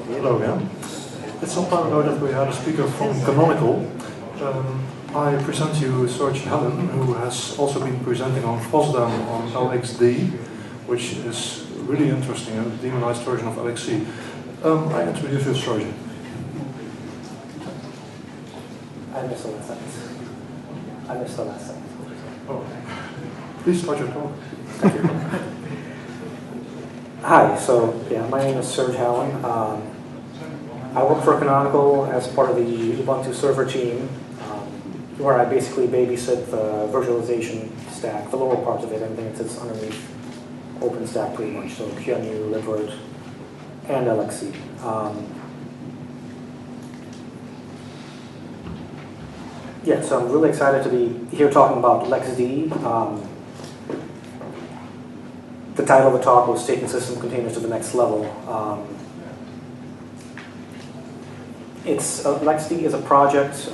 Hello again. It's some time ago that we had a speaker from Canonical. I present you Serge Hallyn, who has also been presenting on FOSDEM on LXD, which is really interesting, a demonized version of LXC. I introduce you Serge. I missed the last sentence. Oh. Please start your talk. Thank you. Hi, so my name is Serge Hallyn. I work for Canonical as part of the Ubuntu server team, where I basically babysit the virtualization stack, the lower parts of it, everything that sits underneath OpenStack pretty much, so QEMU, libvirt, and LXC. So I'm really excited to be here talking about LXD. The title of the talk was Taking System Containers to the Next Level. LXD is a project.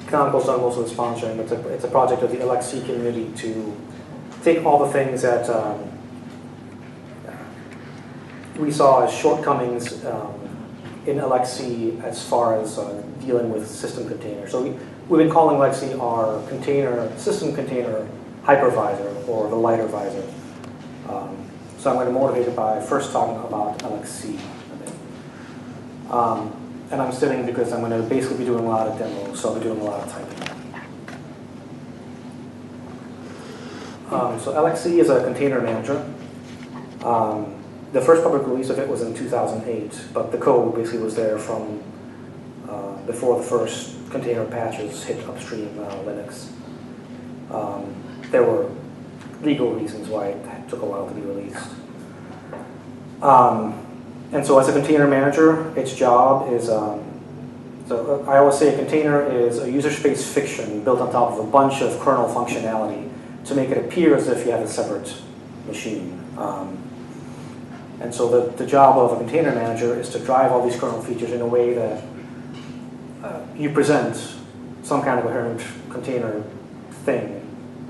Canonical's done most of the sponsoring, but it's a project of the LXC community to take all the things that we saw as shortcomings in LXC as far as dealing with system containers. So we've been calling LXC our system container hypervisor, or the lighter visor. So I'm going to motivate it by first talking about LXC a bit. And I'm sitting because I'm going to basically be doing a lot of demos, so I'll be doing a lot of typing. So LXC is a container manager. The first public release of it was in 2008, but the code basically was there from before the first container patches hit upstream Linux. There were legal reasons why it took a while to be released. And so as a container manager, its job is, so I always say a container is a user space fiction built on top of a bunch of kernel functionality to make it appear as if you have a separate machine. And so the job of a container manager is to drive all these kernel features in a way that you present some kind of coherent container thing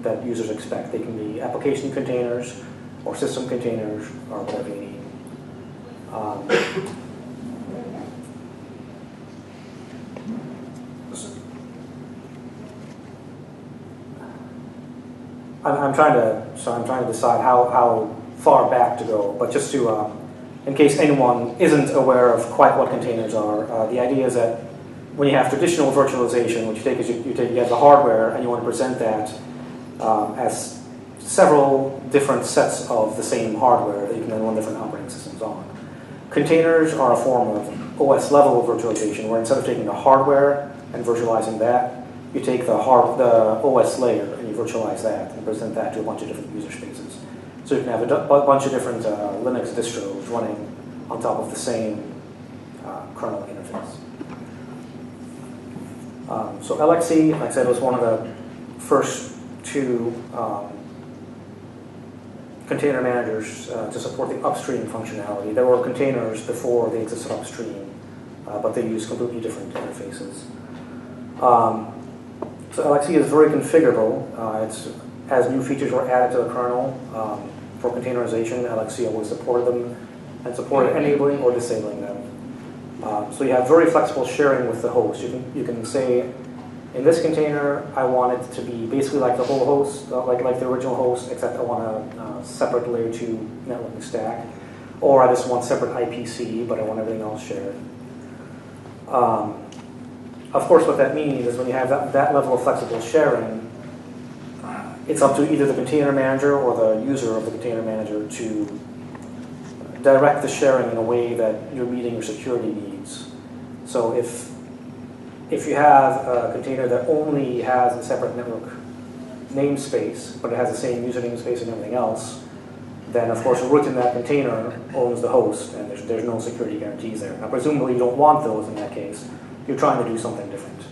that users expect. They can be application containers or system containers or whatever you need. I'm trying to decide how far back to go, but just to, in case anyone isn't aware of quite what containers are, the idea is that when you have traditional virtualization, what you take is you have the hardware and you want to present that as several different sets of the same hardware that you can then run different operating systems on. Containers are a form of OS level virtualization, where instead of taking the hardware and virtualizing that, you take the OS layer and you virtualize that and present that to a bunch of different user spaces. So you can have a bunch of different Linux distros running on top of the same kernel interface. So LXC, like I said, was one of the first two container managers to support the upstream functionality. There were containers before they existed upstream, but they used completely different interfaces. So LXC is very configurable. As new features were added to the kernel for containerization, LXC always supported them and supported enabling or disabling them. So you have very flexible sharing with the host. You can say, in this container, I want it to be basically like the whole host, like the original host, except I want a separate layer 2 networking stack. Or I just want separate IPC, but I want everything else shared. Of course, what that means is when you have that level of flexible sharing, it's up to either the container manager or the user of the container manager to direct the sharing in a way that you're meeting your security needs. So if you have a container that only has a separate network namespace, but it has the same user namespace and everything else, then of course root in that container owns the host, and there's no security guarantees there. Now presumably you don't want those in that case. You're trying to do something different.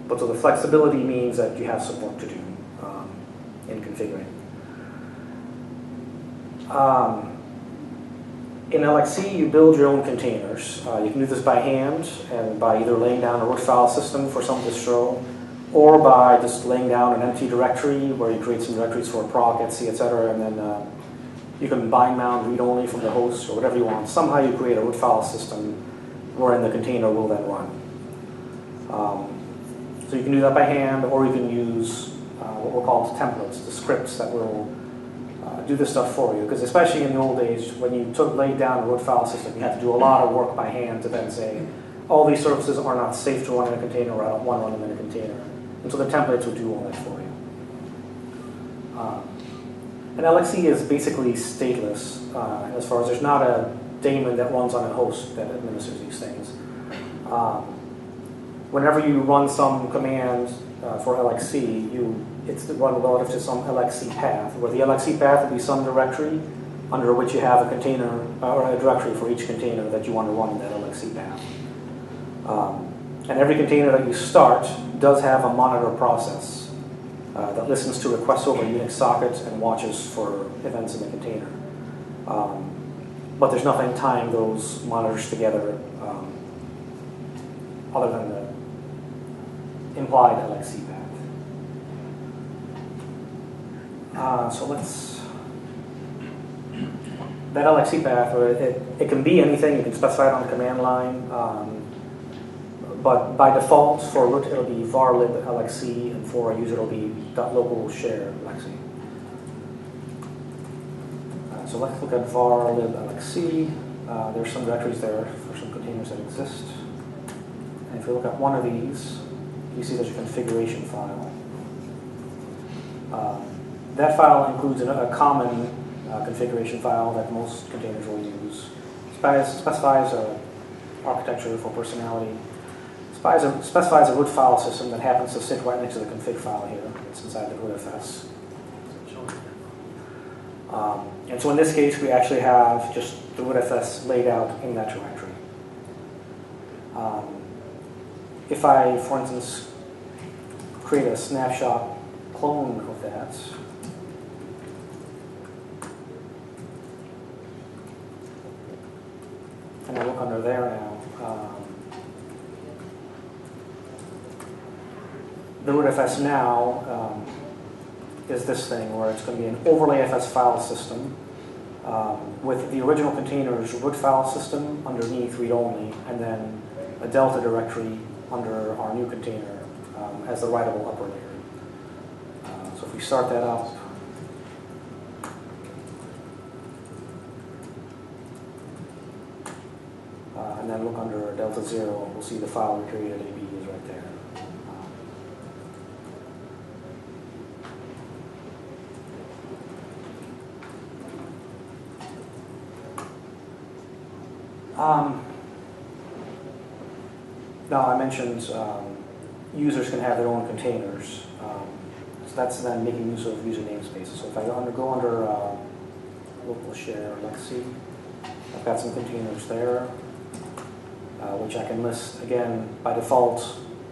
But so the flexibility means that you have some work to do in configuring. In LXC, you build your own containers. You can do this by hand and by either laying down a root file system for some distro, or by just laying down an empty directory where you create some directories for proc, etc., and then You can bind mount read-only from the host or whatever you want. Somehow you create a root file system wherein the container will then run. So you can do that by hand, or you can use what we'll call templates, the scripts that will do this stuff for you. Because especially in the old days, when you laid down a root file system, you had to do a lot of work by hand to then say, all these services are not safe to run in a container, or I don't want to run them in a container. And so the templates will do all that for you. And LXC is basically stateless, as far as there's not a daemon that runs on a host that administers these things. Whenever you run some command for LXC, it's run relative to some LXC path, where the LXC path will be some directory under which you have a container, or a directory for each container that you want to run in that LXC path. And every container that you start does have a monitor process that listens to requests over a Unix socket and watches for events in the container. But there's nothing tying those monitors together other than the implied LXC path. So that LXC path, it can be anything. You can specify it on the command line. But by default, for root, it'll be var lib LXC, and for a user, it'll be .local share LXC. So let's look at var lib LXC. There's some directories there for some containers that exist. And if you look at one of these, you see there's a configuration file. That file includes a common configuration file that most containers will use. Specifies an architecture for personality. Specifies a root file system that happens to sit right next to the config file here. It's inside the rootfs. And so in this case, we actually have just the rootfs laid out in that directory. If I, for instance, create a snapshot clone of that, and I look under there now, the rootfs now is this thing where it's going to be an overlay FS file system with the original container's root file system underneath read-only, and then a delta directory under our new container as the writable upper layer. So if we start that up, and then look under delta 0, we'll see the file we created, AB is right there. Now I mentioned users can have their own containers. So that's then making use of user namespaces. So if I go under local share LXC, I've got some containers there, which I can list. Again, by default,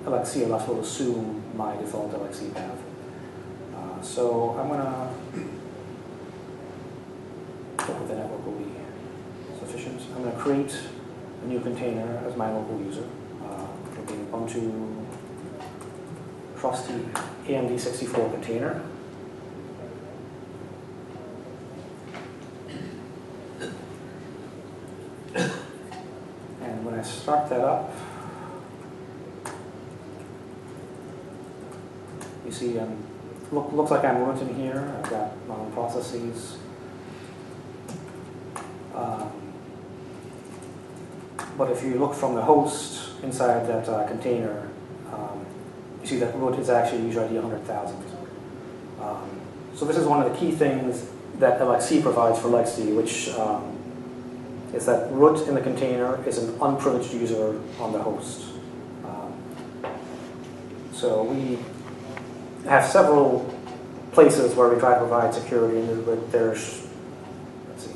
LXC allows will assume my default LXC path. So I'm going to hope the network will be sufficient. I'm going to create a new container as my local user. It'll be Ubuntu trusty AMD64 container. And when I start that up, you see looks like I'm rooting here. I've got my own processes. But if you look from the host inside that container, you see that root is actually user ID 100,000. So this is one of the key things that LXC provides for LXD, which is that root in the container is an unprivileged user on the host. So we have several places where we try to provide security, but there's, let's see.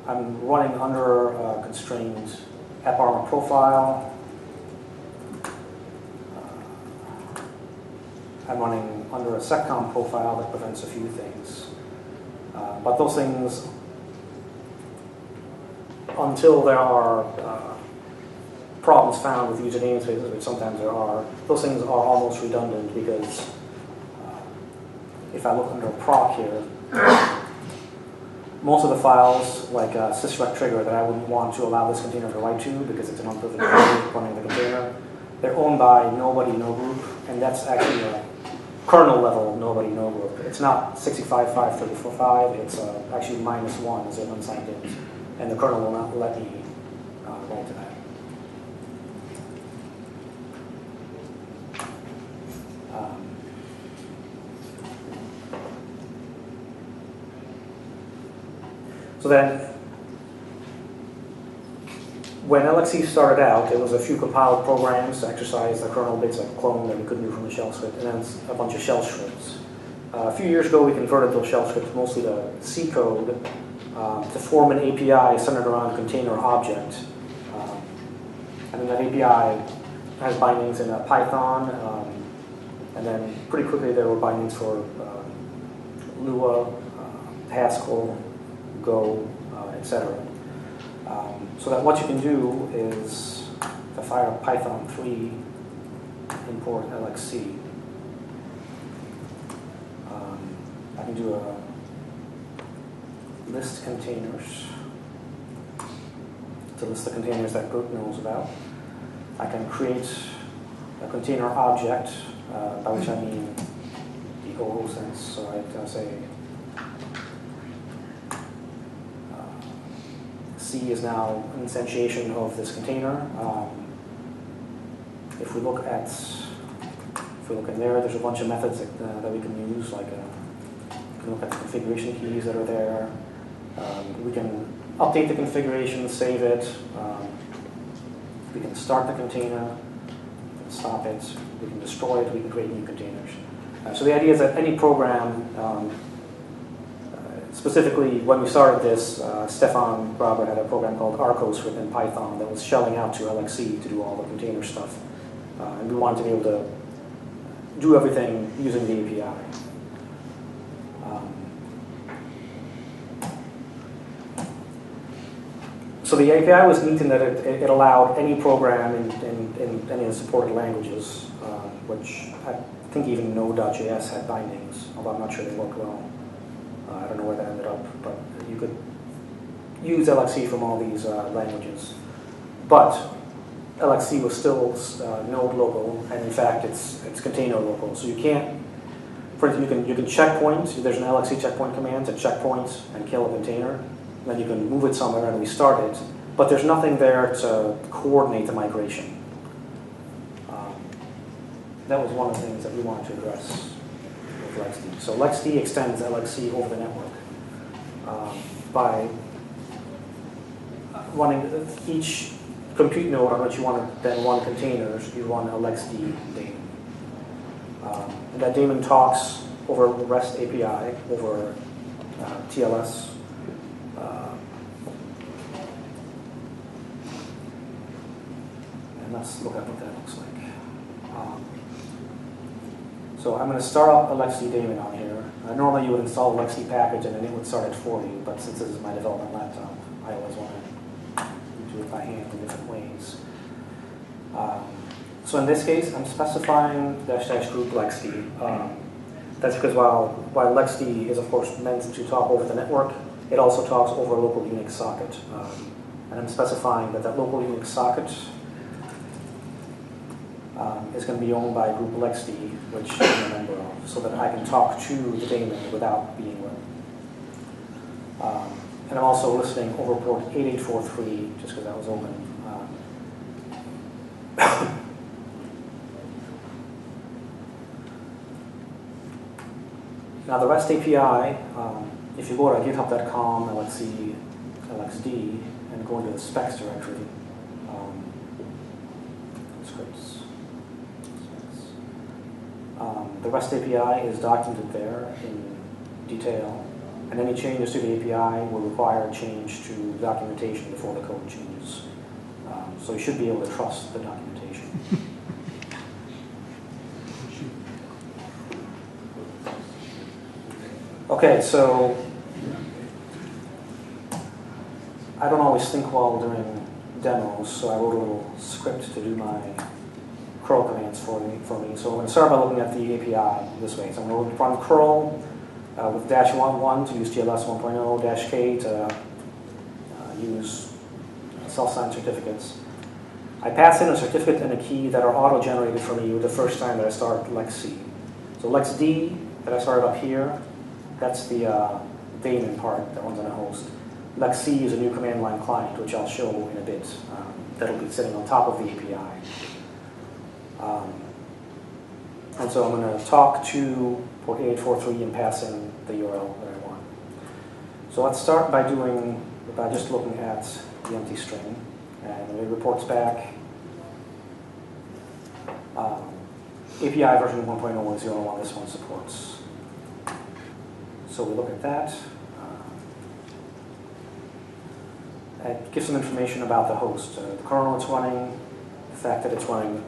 I'm running under a constrained AppArmor profile. I'm running under a seccomp profile that prevents a few things. But those things, until there are problems found with user namespaces, which sometimes there are, those things are almost redundant because if I look under proc here, most of the files, like sysrect trigger, that I wouldn't want to allow this container to write to because it's an unprivileged user running the container, they're owned by nobody, no group, and that's actually a kernel level nobody, no group. It's not 65.5.34.5, it's actually -1 as an unsigned int, and the kernel will not let me write to that. So then, when LXD started out, there was a few compiled programs to exercise the kernel bits like clone that we couldn't do from the shell script, and then a bunch of shell scripts. A few years ago, we converted those shell scripts mostly to C code to form an API centered around a container object. And then that API has bindings in Python, and then pretty quickly there were bindings for Lua, Haskell, Go, etc. So that what you can do is, if I fire Python 3, import LXC, I can do a list containers to list the containers that group knows about. I can create a container object, by which I mean the OO sense. So I can say C is now an instantiation of this container. If we look in there, there's a bunch of methods that we can use, like we can look at the configuration keys that are there. We can update the configuration, save it. We can start the container, we can stop it, we can destroy it, we can create new containers. So the idea is that any program, specifically, when we started this, Stefan Braber had a program called Arcos written in Python that was shelling out to LXC to do all the container stuff. And we wanted to be able to do everything using the API. So the API was neat in that it allowed any program in any of the supported languages, which I think even Node.js had bindings, although I'm not sure they worked well. I don't know where that ended up, but you could use LXC from all these languages. But LXC was still node local, and in fact, it's container local. So you can't, for instance, you can checkpoint. There's an LXC checkpoint command to checkpoint and kill a container. Then you can move it somewhere and restart it. But there's nothing there to coordinate the migration. That was one of the things that we wanted to address with LXD. So LXD extends LXC over the network by running each compute node on which you want to then run containers. You run a LXD daemon. And that daemon talks over REST API, over TLS. And let's look at what that looks like. So I'm going to start up a LXD daemon on here. Normally you would install a LXD package and then it would start it for you, but since this is my development laptop, I always want to do it by hand in different ways. So in this case, I'm specifying -- group LXD. That's because while LXD is of course meant to talk over the network, it also talks over a local Unix socket. And I'm specifying that local Unix socket is going to be owned by group LXD, which I'm a member of, so that I can talk to the daemon without being with. And I'm also listing over port 8843, just because that was open. Now the REST API, if you go to github.com LXD and go into the specs directory, scripts. The REST API is documented there in detail, and any changes to the API will require a change to documentation before the code changes. So you should be able to trust the documentation. Okay, so I don't always think while doing demos, so I wrote a little script to do my curl commands for me. So I'm going to start by looking at the API this way. So I'm going to run curl with -1 to use TLS 1.0, -K to use self-signed certificates. I pass in a certificate and a key that are auto-generated for me the first time that I start LXC. So LXD that I started up here, that's the daemon part that runs on a host. LXC is a new command line client, which I'll show in a bit. That'll be sitting on top of the API. And so I'm going to talk to port 8843 and pass in the URL that I want. So let's start by just looking at the empty string. And it reports back API version 1.0 is the only one this one supports. So we look at that. It gives some information about the host, the kernel it's running, the fact that it's running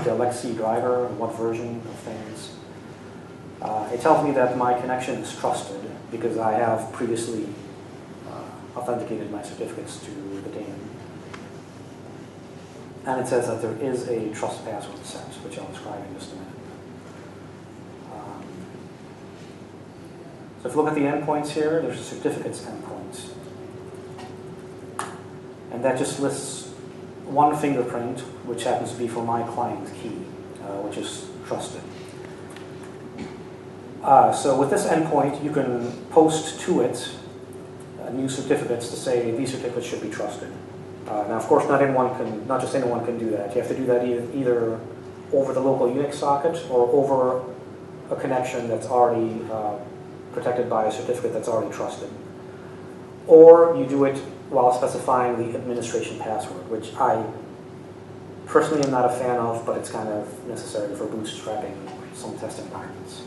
the LXC driver, and what version of things. It tells me that my connection is trusted because I have previously authenticated my certificates to the daemon. And it says that there is a trust password set, which I'll describe in just a minute. So if you look at the endpoints here, there's a certificates endpoint. And that just lists one fingerprint, which happens to be for my client key, which is trusted. So with this endpoint, you can post to it new certificates to say these certificates should be trusted. Now, of course, not just anyone can do that. You have to do that either over the local Unix socket or over a connection that's already protected by a certificate that's already trusted. Or you do it while specifying the administration password, which I personally am not a fan of, but it's kind of necessary for bootstrapping some test environments.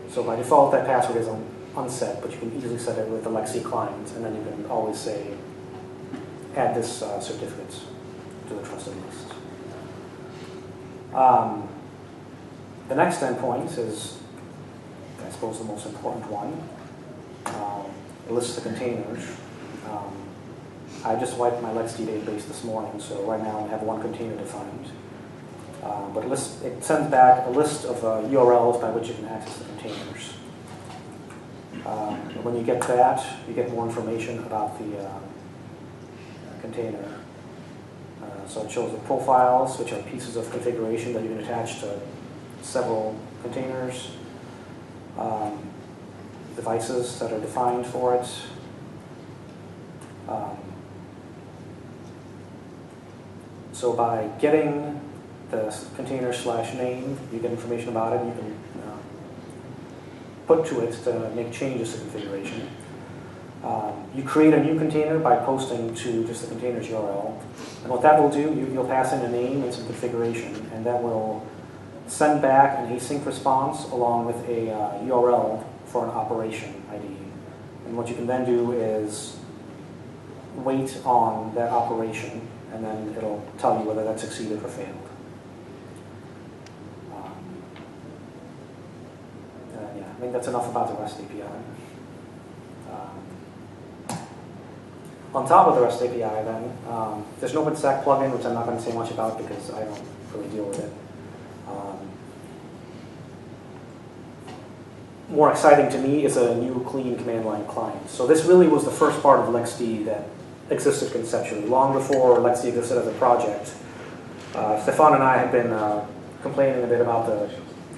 So by default, that password is unset, but you can easily set it with the LXC client, and then you can always say, add this certificate to the trusted list. The next endpoint is, I suppose, the most important one. It lists the containers. I just wiped my LXD database this morning, so right now I have one container defined. But it sends back a list of URLs by which you can access the containers. When you get that, you get more information about the container. So it shows the profiles, which are pieces of configuration that you can attach to several containers. Devices that are defined for it. So by getting the container /name, you get information about it. You can put to it to make changes to configuration. You create a new container by posting to just the container's URL. And what that will do, you'll pass in a name and some configuration, and that will send back an async response along with a URL for an operation ID. And what you can then do is wait on that operation, and then it'll tell you whether that succeeded or failed. Yeah, I think that's enough about the REST API. On top of the REST API then, there's an OpenStack plugin, which I'm not going to say much about because I don't really deal with it. More exciting to me is a new clean command line client. So this really was the first part of LXD that existed conceptually. Long before LXD existed as a project, Stefan and I had been complaining a bit about the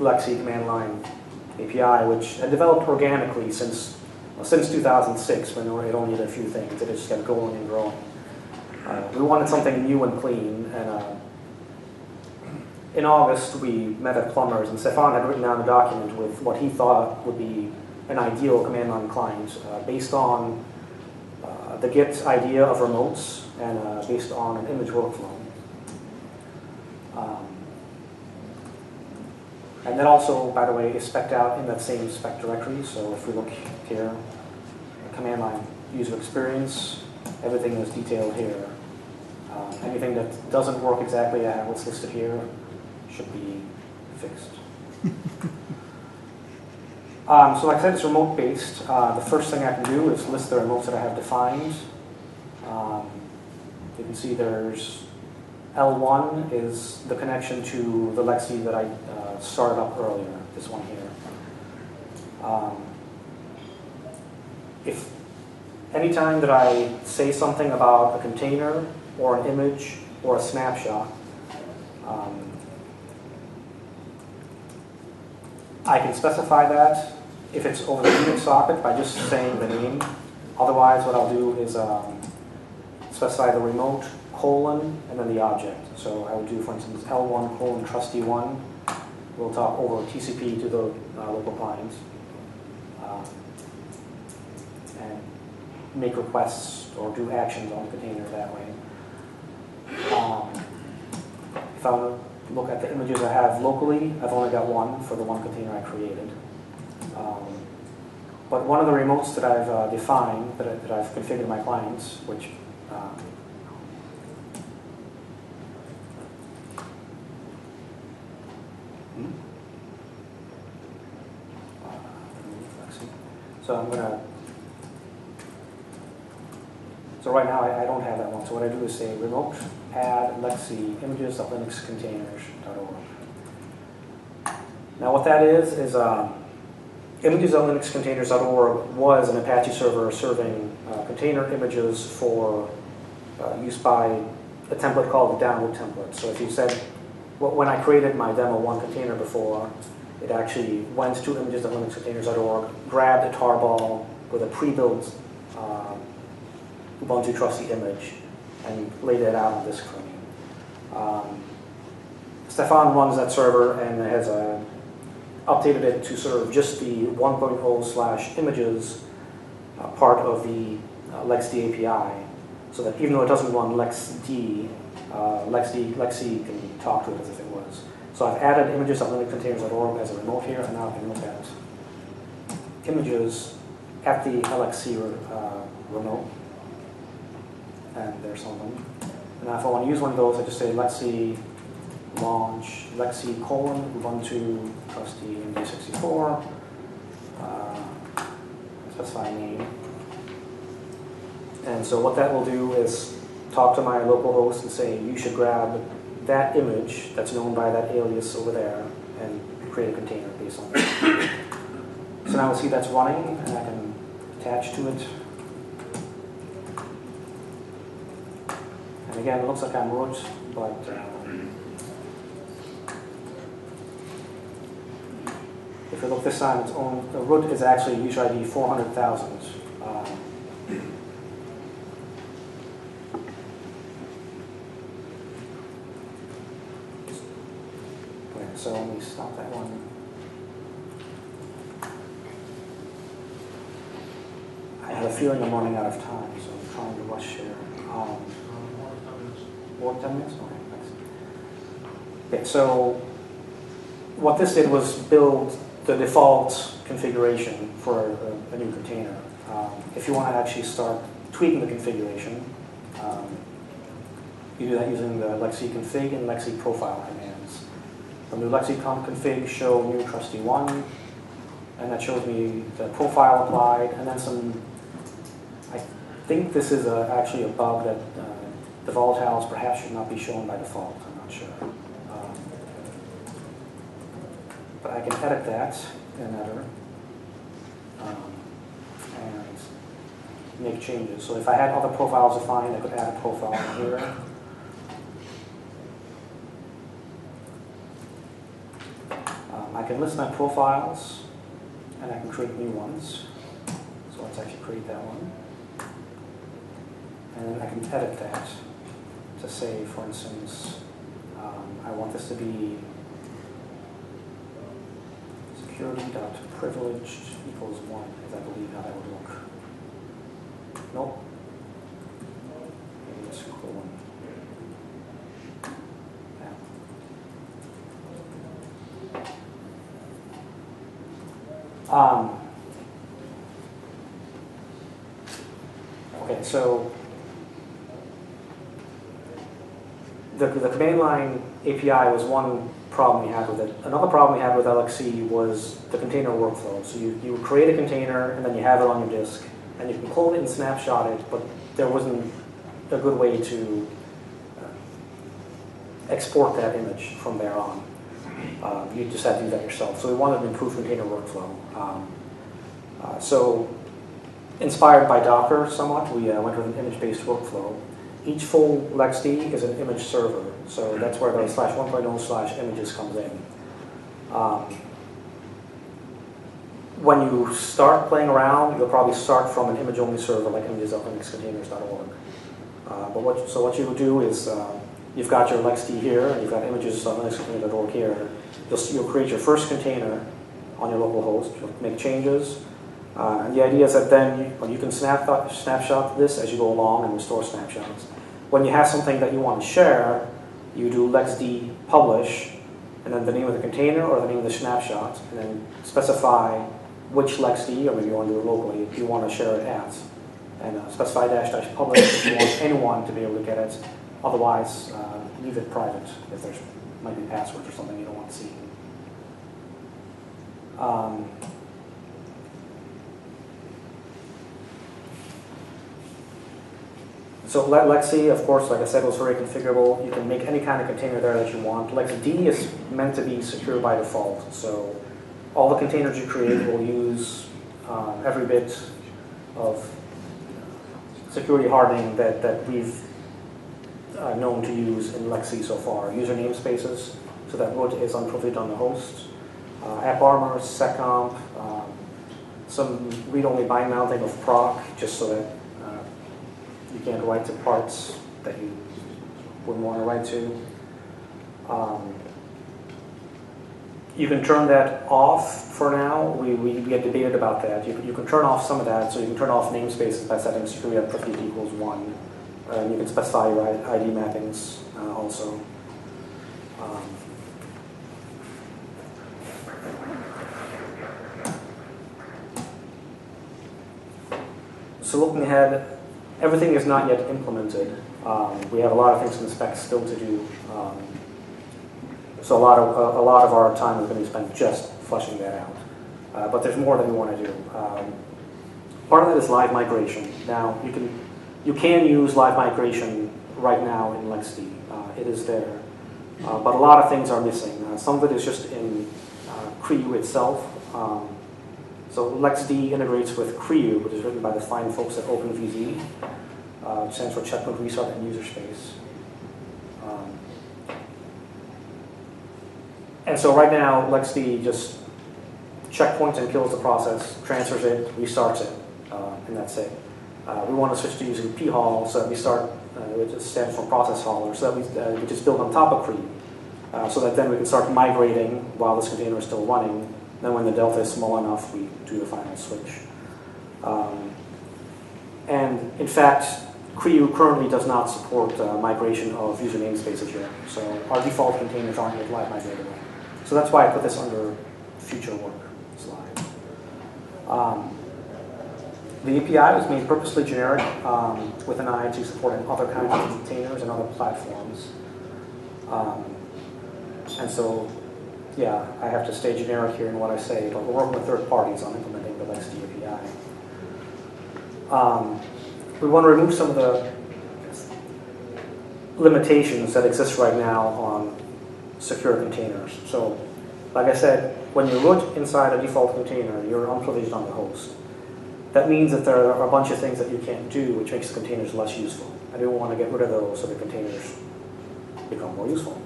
LXD command line API, which had developed organically since 2006, when it only did a few things. It just kept going and growing. We wanted something new and clean, and in August we met at Plumbers, and Stefan had written down a document with what he thought would be an ideal command line client based on the Git idea of remotes and based on an image workflow. And that also, by the way, is spec'd out in that same spec directory. So if we look here, command line user experience, everything is detailed here. Anything that doesn't work exactly as what's listed here should be fixed. So like I said, it's remote-based. The first thing I can do is list the remotes that I have defined. you can see there's L1 is the connection to the LXD that I started up earlier, this one here. If anytime that I say something about a container or an image or a snapshot, I can specify that if it's over the Unix socket by just saying the name. Otherwise, what I'll do is specify the remote colon and then the object. So I would do, for instance, L1 colon trusty1. We'll talk over TCP to the local client and make requests or do actions on the container that way. If I look at the images I have locally, I've only got one for the one container I created. But one of the remotes that I've defined, that I've configured in my clients, which so right now I don't have that one. So what I do is say remote add lexi images of Linux containers.org. Now what that is images of Linux containers.org was an Apache server serving container images for use by a template called the download template. So if you said, when I created my demo 1 container before, it actually went to images of Linux containers.org, grabbed a tarball with a pre-built Ubuntu trusty image, and laid it out on this screen. Stefan runs that server and has updated it to serve just the 1.0/images part of the LXD API, so that even though it doesn't run LXD, Lexi can talk to it as if it was. So I've added images of Linux containers.org as a remote here, and now I can look at images at the LXC remote. And there's some of them. And now if I want to use one of those, I just say Lexi launch Lexi colon Ubuntu trusty MD64, specify name. And so what that will do is talk to my local host and say, you should grab that image that's known by that alias over there and create a container based on that. So now we'll see that's running, and I can attach to it. And again, it looks like I'm root, but if you look this time, its own the root is actually user ID 400,000. So let me stop that one. I have a feeling I'm running out of time, so I'm trying to rush here. More 10 minutes? Okay, so what this did was build the default configuration for a new container. If you want to actually start tweaking the configuration, you do that using the lexi config and lexi profile commands. The new lexi config show new trusty1, and that shows me the profile applied, and then some. I think this is actually a bug that the volatiles perhaps should not be shown by default. I'm not sure. But I can edit that in Editor and make changes. So if I had other profiles defined, I could add a profile in here. I can list my profiles, and I can create new ones. So let's actually create that one. And then I can edit that to say, for instance, I want this to be security.privileged equals 1, because I believe how that would look. Nope. Maybe it's colon. Okay, so the command line API was one problem we had with it. Another problem we had with LXC was the container workflow. So you create a container, and then you have it on your disk, and you can clone it and snapshot it, but there wasn't a good way to export that image from there on. You just have to do that yourself. So we wanted to improve container workflow. So inspired by Docker somewhat, we went with an image-based workflow. Each full LXD is an image server, so that's where the /1.0/images comes in. When you start playing around, you'll probably start from an image-only server like images.linuxcontainers.org. So what you will do is you've got your LXD here, and you've got images.linuxcontainers.org here. You'll create your first container on your local host. You'll make changes. And the idea is that then you can snapshot this as you go along and restore snapshots. When you have something that you want to share, you do LXD publish, and then the name of the container or the name of the snapshot, and then specify which LXD, or maybe you want to do it locally, you want to share it at. And specify --publish if you want anyone to be able to get it. Otherwise, leave it private if there might be passwords or something you don't want to see. So LXD, of course, like I said, was very configurable. You can make any kind of container there that you want. LXD is meant to be secure by default. So all the containers you create will use every bit of security hardening that we've known to use in LXD so far. User namespaces, so that root is unprivileged on the host. AppArmor, seccomp, some read-only bind mounting of proc, just so that you can't write to parts that you wouldn't want to write to. You can turn that off for now. We get debated about that. You can turn off some of that, so you can turn off namespaces by setting security unprivileged equals 1. You can specify your ID mappings also. So looking ahead, everything is not yet implemented. We have a lot of things in the SPECT still to do. So a lot of our time is going to be spent just fleshing that out. But there's more that we want to do. Part of that is live migration. Now you can use live migration right now in LXD. It is there, but a lot of things are missing. Some of it is just in CREU itself. So LXD integrates with CREU, which is written by the fine folks at OpenVZ, which stands for Checkpoint Restart and User Space. And so right now, LXD just checkpoints and kills the process, transfers it, restarts it, and that's it. We want to switch to using phall, so that we start, which stands for process hauler, so that we just build on top of CREU, so that then we can start migrating while this container is still running. Then when the delta is small enough, we do the final switch. And in fact, CREU currently does not support migration of user namespaces yet, so our default containers aren't yet live migratable. So that's why I put this under future work slide. The API was made purposely generic with an eye to supporting other kinds of containers and other platforms. And so, yeah, I have to stay generic here in what I say, but we're working with third parties on implementing the LXD API. We want to remove some of the limitations that exist right now on secure containers. So, like I said, when you root inside a default container, you're unprivileged on the host. That means that there are a bunch of things that you can't do, which makes the containers less useful. And we want to get rid of those so the containers become more useful.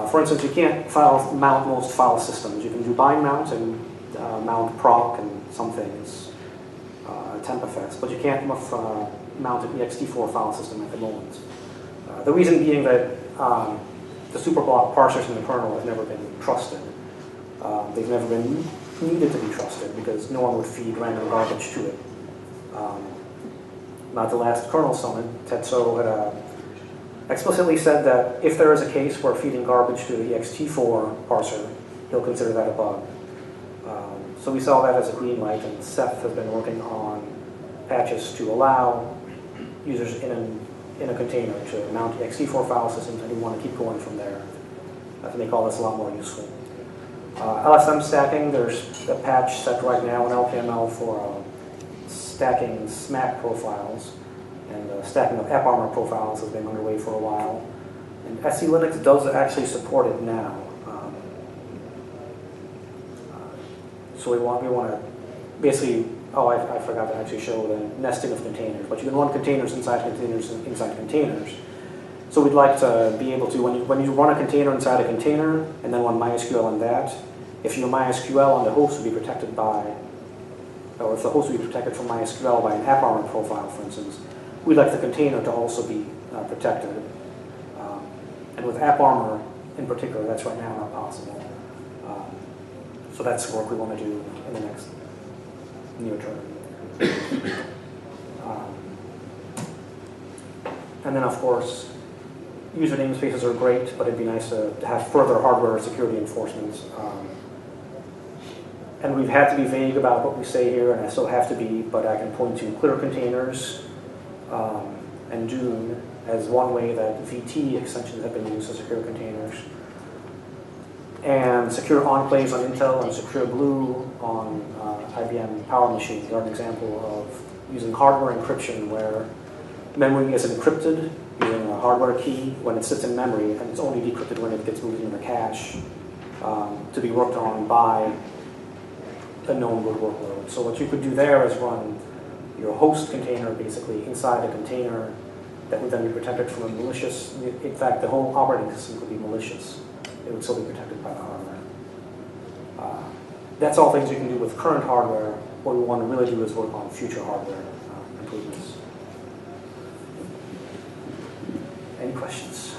For instance, you can't mount most file systems. You can do bind mount and mount proc and some things, tempfs, but you can't mount an ext4 file system at the moment. The reason being that the superblock parsers in the kernel have never been trusted. They've never been needed to be trusted because no one would feed random garbage to it. At the last kernel summit, Tetsuo had explicitly said that if there is a case where feeding garbage to the ext4 parser, he'll consider that a bug. So we saw that as a green light, and Seth has been working on patches to allow users in a container to mount ext4 file systems, and we want to keep going from there to make all this a lot more useful. LSM stacking, there's a patch set right now in LPML for stacking SMAC profiles. And stacking of AppArmor profiles has been underway for a while. And SE Linux does actually support it now. So we want to basically, oh, I forgot to actually show the nesting of containers, but you can run containers inside containers inside containers. So we'd like to be able to, when you run a container inside a container and then run MySQL on that, if your MySQL on the host would be protected by, or if the host would be protected from MySQL by an AppArmor profile, for instance, we'd like the container to also be protected. And with AppArmor in particular, that's right now not possible. So that's work we want to do in the next near term. And then, of course, user namespaces are great, but it'd be nice to have further hardware security enforcements. And we've had to be vague about what we say here, and I still have to be, but I can point to clear containers and Dune as one way that VT extensions have been used to secure containers. And secure enclaves on Intel and secure glue on IBM Power Machines are an example of using hardware encryption where memory is encrypted using a hardware key when it sits in memory, and it's only decrypted when it gets moved into the cache to be worked on by a known good workload. So what you could do there is run your host container basically inside a container that would then be protected from a malicious, in fact, the whole operating system could be malicious. It would still be protected by the hardware. That's all things you can do with current hardware. What we want to really do is work on future hardware improvements. Any questions?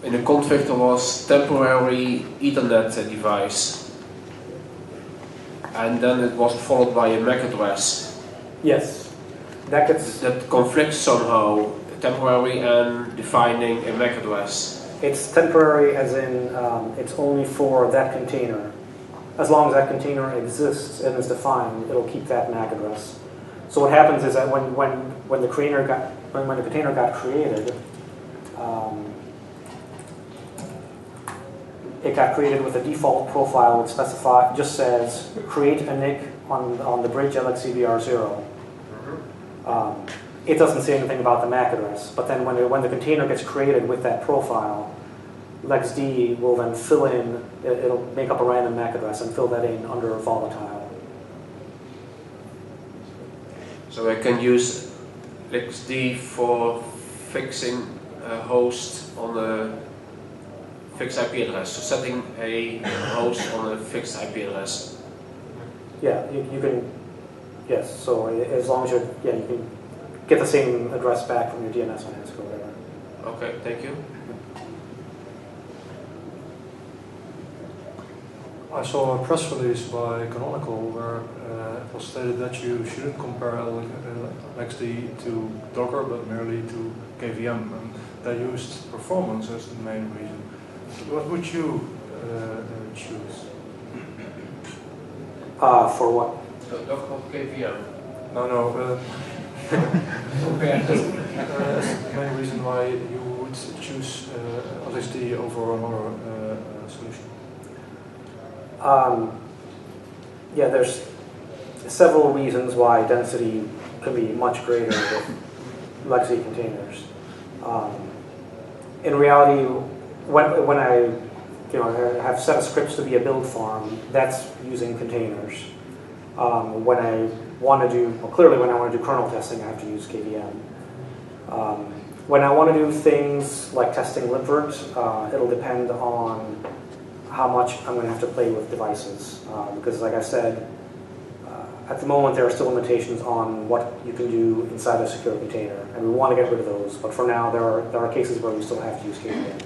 In the config there was temporary Ethernet device, and then it was followed by a MAC address. Yes, that conflicts somehow, temporary and defining a MAC address. It's temporary as in it's only for that container. As long as that container exists and is defined, it'll keep that MAC address. So what happens is that when the container got created, it got created with a default profile which just says create a NIC on the bridge LXCBR0. It doesn't say anything about the MAC address, but then when the container gets created with that profile, LXD will then fill in, it'll make up a random MAC address and fill that in under volatile. So I can use LXD for fixing a host on a fixed IP address, so setting a host on a fixed IP address. Yeah, you can, yes, so as long as you can get the same address back from your DNS on ANSI or whatever. Okay, thank you. I saw a press release by Canonical where it was stated that you shouldn't compare LXD to Docker, but merely to KVM, and they used performance as the main reason. What would you choose? For what? Docker or KVM? No. That's the main reason why you would choose LXD over another solution. Yeah, there's several reasons why density can be much greater with LXD containers. In reality, when I have set of scripts to be a build farm, that's using containers. When I want to do, clearly when I want to do kernel testing, I have to use KVM. When I want to do things like testing libvirt, it'll depend on how much I'm going to have to play with devices. Because like I said, at the moment there are still limitations on what you can do inside a secure container, and we want to get rid of those, but for now there are cases where we still have to use KVM.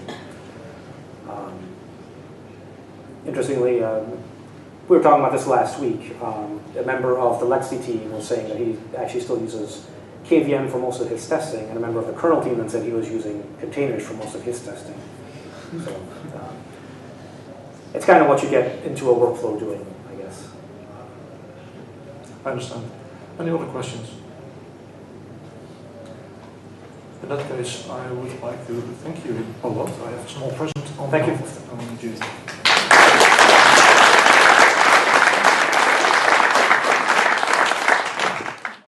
Interestingly, we were talking about this last week. A member of the LXD team was saying that he actually still uses KVM for most of his testing, and a member of the kernel team then said he was using containers for most of his testing. So it's kind of what you get into a workflow doing, I guess. I understand. Any other questions? In that case, I would like to thank you a lot. I have a small present on Thank you. behalf of the Tuesday.